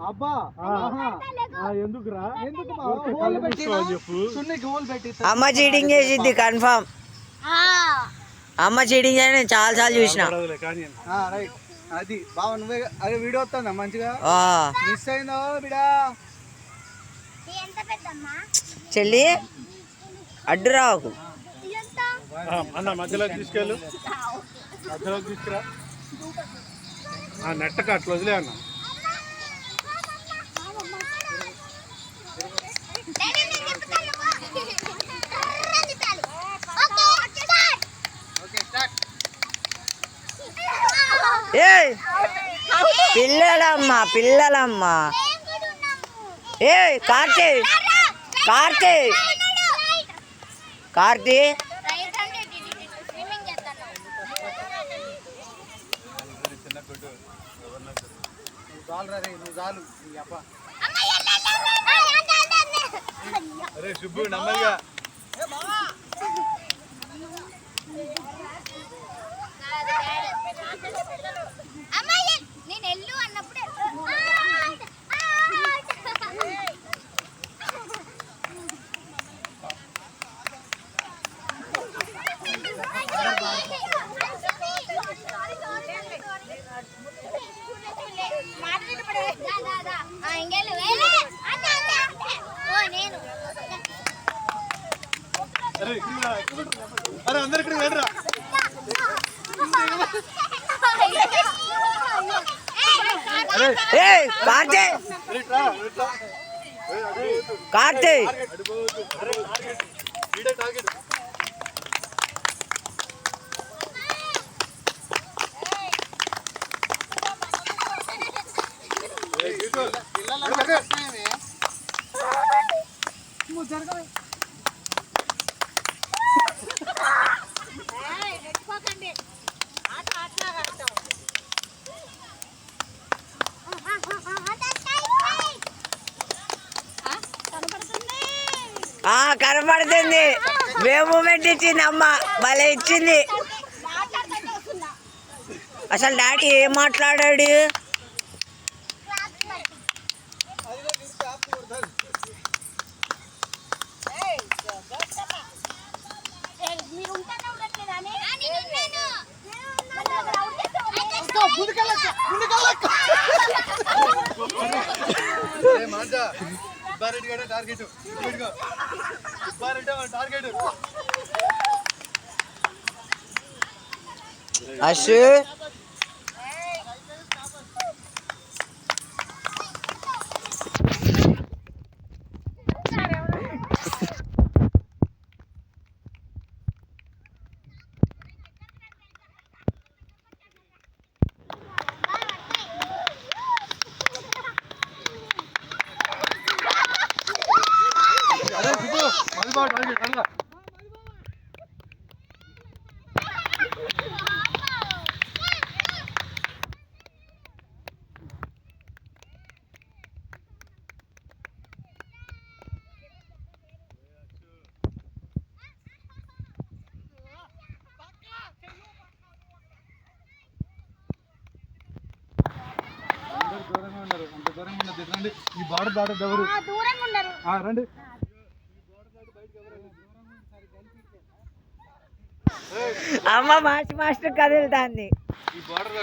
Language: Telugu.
అబ్బా ఎందుకురా అమ్మ చీటింగ్ చేసిద్ది కన్ఫర్మ్. అమ్మ చీటింగ్ అని నేను చాలా సార్లు చూసిన. అది బావ నువ్వే అదే వీడియో వస్తుందా మంచిగా మిస్ అయిందో బిడా చెల్లి అడ్డు రాకు అన్న మధ్యలో తీసుకెళ్ళు, మధ్యలో తీసుకురా. నెట్టక అట్లా వదిలే అన్న. ఏ పిల్లలమ్మా పిల్లలమ్మా. ఏ కార్తీ కార్తీ కార్తీ అరే సుబ్బు నమ్మగా నేను ఎల్లు అన్నప్పుడే అరే అందరు ఇక్కడ వెళ్ళరా. కార్తీ కార్తీ కనపడుతుంది. మేము మూమెంట్ ఇచ్చింది అమ్మ, భలే ఇచ్చింది. అసలు డాడీ ఏం మాట్లాడాడు? అశు ఈ బార్డర్ దాటదు ఎవరు రండి. అమ్మ మాస్టర్ కదులుతాంది. ఈ బార్డర్